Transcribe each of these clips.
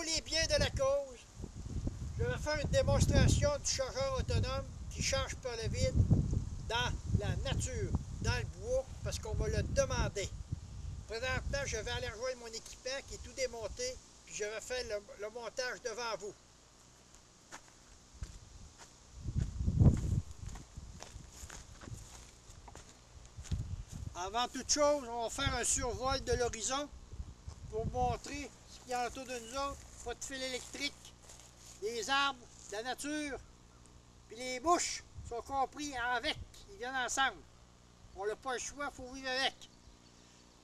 les biens de la cause, je vais faire une démonstration du chargeur autonome qui charge par le vide dans la nature, dans le bois, parce qu'on me l'a demandé. Présentement, je vais aller rejoindre mon équipement qui est tout démonté, puis je vais faire le montage devant vous. Avant toute chose, on va faire un survol de l'horizon pour vous montrer ce qu'il y a autour de nous autres. Pas de fil électrique, des arbres, de la nature, puis les bouches sont compris avec, ils viennent ensemble. On n'a pas le choix, il faut vivre avec.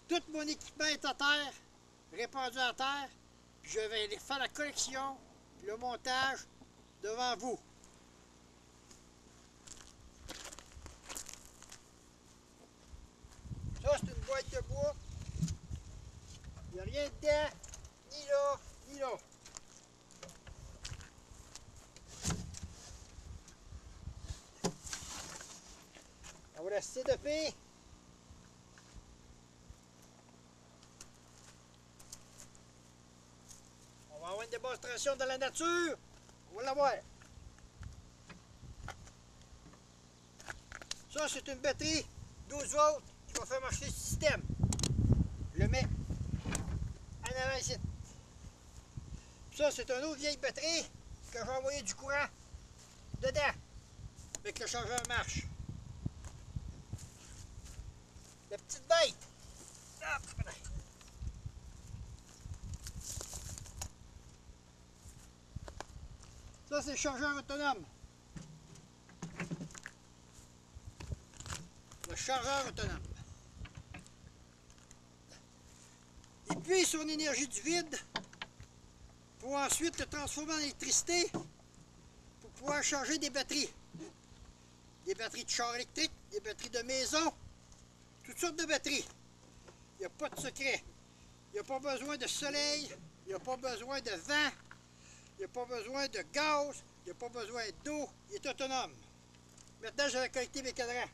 Tout mon équipement est à terre, répandu à terre, puis je vais faire la collection, puis le montage devant vous. Ça, c'est une boîte de bois. Il n'y a rien dedans, ni là, ni là. On va la CDP. On va avoir une démonstration de la nature. On va la voir. Ça, c'est une batterie 12 volts qui va faire marcher le système. Je le mets en avant ici. Ça, c'est une autre vieille batterie que j'ai envoyé du courant dedans, mais que le chargeur marche. La petite bête. Ça, c'est le chargeur autonome. Le chargeur autonome. Il puise son énergie du vide pour ensuite le transformer en électricité pour pouvoir charger des batteries. Des batteries de char électrique, des batteries de maison, toutes sortes de batteries. Il n'y a pas de secret. Il n'y a pas besoin de soleil, il n'y a pas besoin de vent, il n'y a pas besoin de gaz, il n'y a pas besoin d'eau, il est autonome. Maintenant, je vais collecter mes cadrans.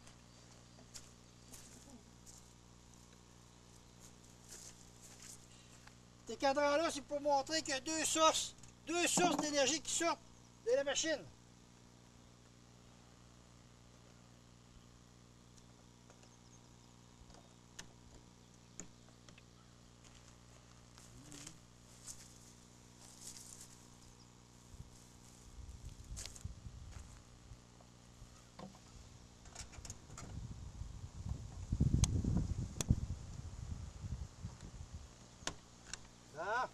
Ces cadrans-là, c'est pour montrer qu'il y a deux sources d'énergie qui sortent de la machine. Là,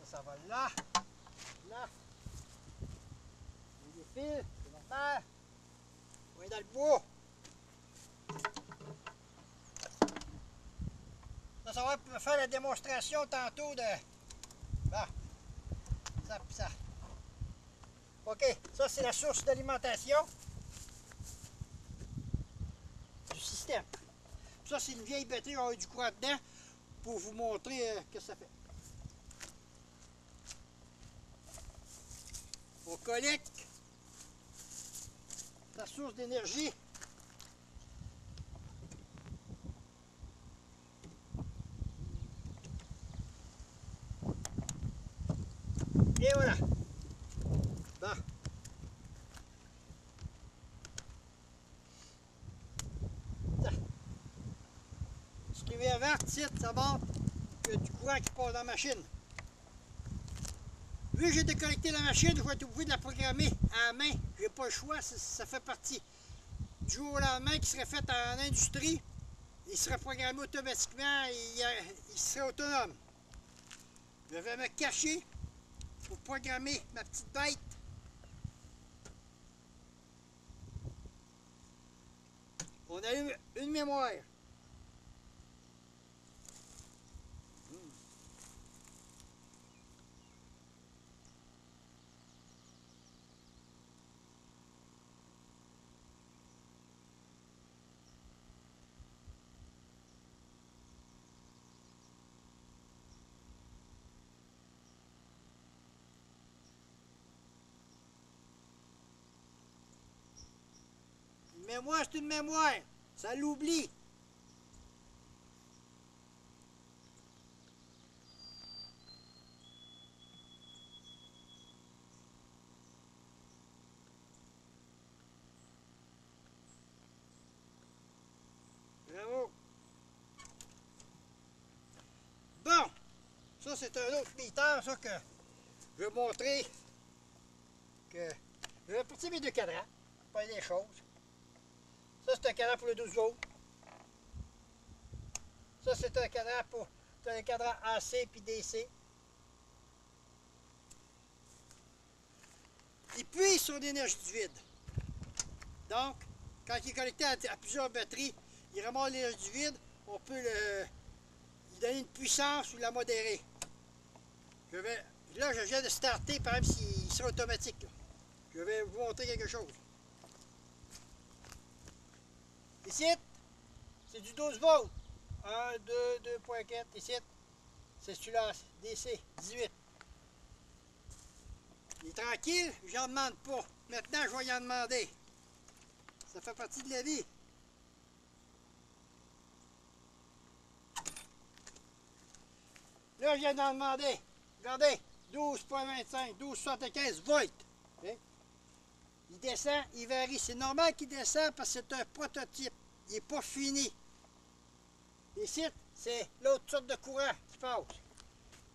ça va là, là. Il y a des fils, c'est normal. On est dans le bois. Ça va pour faire la démonstration tantôt de... Bon, ça pis ça. OK, ça c'est la source d'alimentation du système. Ça c'est une vieille batterie, on a eu du courant dedans pour vous montrer ce que ça fait. On collecte la source d'énergie. Et voilà. Bon. Ce qui vient vert, ici, ça montre qu'il y a du courant qui passe dans la machine. Vu que j'ai déconnecté la machine, je vais être obligé de la programmer à la main. J'ai pas le choix, ça fait partie. Du jour au lendemain, qui serait fait en industrie, il serait programmé automatiquement et il serait autonome. Je vais me cacher pour programmer ma petite bête. On allume une mémoire. Une mémoire, c'est une mémoire. Ça l'oublie. Ça, c'est un autre meter, ça, que je vais montrer. Que je vais partir mes deux cadrans, pas des choses. Ça, c'est un cadran pour le 12 volts. Ça, c'est un cadran pour un cadran AC puis DC. Il puise son énergie du vide. Donc, quand il est connecté à plusieurs batteries, il ramasse l'énergie du vide, on peut lui donner une puissance ou la modérer. Là, je viens de starter, par exemple, s'il sera automatique. Là. Je vais vous montrer quelque chose. Ici, c'est du 12 volts. 1, 2, 2.4. Ici, c'est celui-là, DC, 18. Il est tranquille, je n'en demande pas. Maintenant, je vais y en demander. Ça fait partie de la vie. Là, je viens d'en demander. Regardez, 12.25, 12.75 volts. Okay? Il descend, il varie. C'est normal qu'il descend parce que c'est un prototype. Il n'est pas fini. Ici, c'est l'autre sorte de courant qui passe.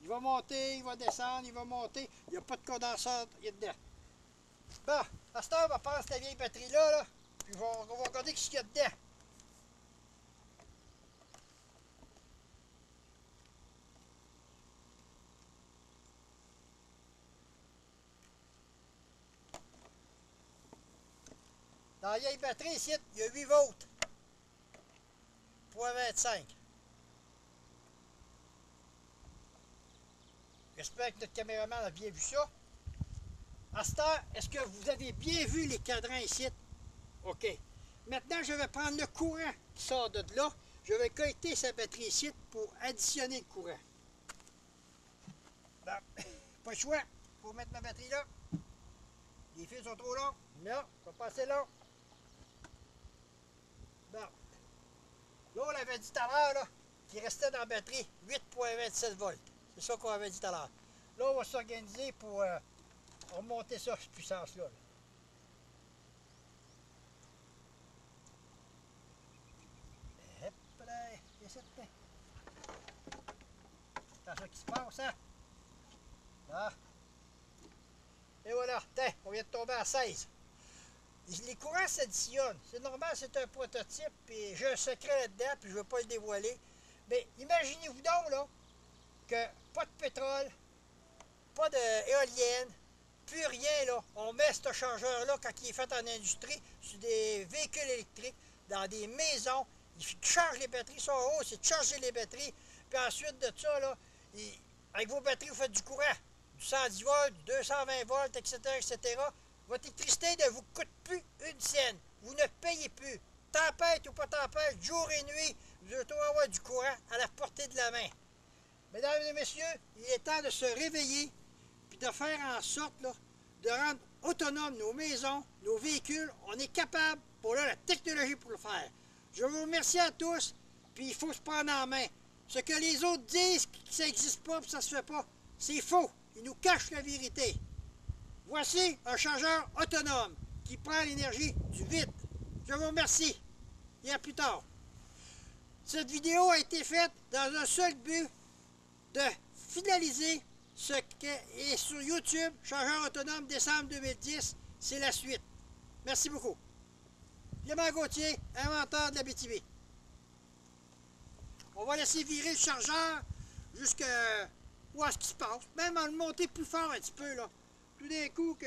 Il va monter, il va descendre, il va monter. Il n'y a pas de condenseur dedans. Bon, à cette heure, on va prendre cette vieille batterie-là, là, puis on va regarder ce qu'il y a dedans. Dans la vieille batterie, ici, il y a 8 volts. 0.25. J'espère que notre caméraman a bien vu ça. À cette heure, est-ce que vous avez bien vu les cadrans ici? OK. Maintenant, je vais prendre le courant qui sort de là. Je vais connecter sa batterie ici pour additionner le courant. Bon, pas le choix. Il faut mettre ma batterie là. Les fils sont trop longs. Non, ça pas assez long. Bon. Là, on l'avait dit tout à l'heure, là, qu'il restait dans la batterie 8.27 volts. C'est ça qu'on avait dit tout à l'heure. Là, on va s'organiser pour remonter ça, cette puissance-là. Hop là, c'est ça qui se passe, hein? Là. Et voilà, tiens, on vient de tomber à 16. Les courants s'additionnent. C'est normal, c'est un prototype, puis j'ai un secret là-dedans, puis je ne veux pas le dévoiler. Mais imaginez-vous donc, là, que pas de pétrole, pas d'éolienne, plus rien, là. On met ce changeur-là, quand il est fait en industrie, sur des véhicules électriques, dans des maisons. Il charge les batteries, son haut, c'est de charger les batteries. Puis ensuite de ça, là, avec vos batteries, vous faites du courant. Du 110 volts, du 220 volts, etc., etc. Votre électricité ne vous coûte plus une scène. Vous ne payez plus. Tempête ou pas tempête, jour et nuit, vous allez avoir du courant à la portée de la main. Mesdames et messieurs, il est temps de se réveiller puis de faire en sorte là, de rendre autonomes nos maisons, nos véhicules. On est capable, pour là, la technologie pour le faire. Je vous remercie à tous, puis il faut se prendre en main. Ce que les autres disent que ça n'existe pas et que ça ne se fait pas, c'est faux. Ils nous cachent la vérité. Voici un changeur autonome qui prend l'énergie du vide. Je vous remercie et à plus tard. Cette vidéo a été faite dans un seul but de finaliser ce qui est sur YouTube, changeur autonome décembre 2010. C'est la suite. Merci beaucoup. Clément Gauthier, inventeur de la BTV. On va laisser virer le chargeur jusqu'à voir ce qui se passe. Même en le monter plus fort un petit peu, là. Tout d'un coup que...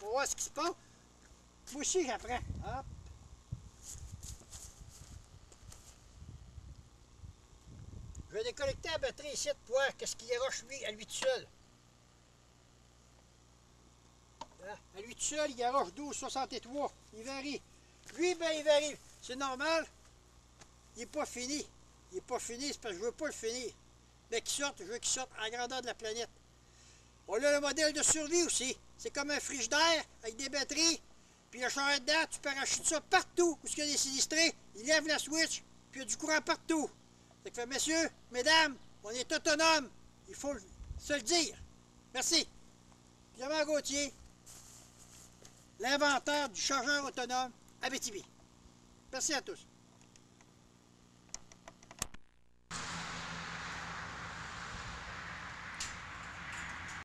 On va voir ce qui se passe. Moi aussi, j'apprends. Hop. Je vais déconnecter la batterie ici pour voir qu'est-ce qu'il garoche lui, à lui tout seul. À lui tout seul, il garoche 12,63. Il varie. Lui, ben il varie. C'est normal. Il n'est pas fini. Il n'est pas fini, c'est parce que je ne veux pas le finir. Mais qu'il sorte, je veux qu'il sorte à la grandeur de la planète. On a le modèle de survie aussi. C'est comme un frigidaire avec des batteries. Puis le chargeur dedans, tu parachutes ça partout où il y a des sinistrés. Il lève la switch, puis il y a du courant partout. Ça fait, messieurs, mesdames, on est autonomes. Il faut se le dire. Merci. Clément Gauthier, l'inventeur du chargeur autonome à BTV. Merci à tous.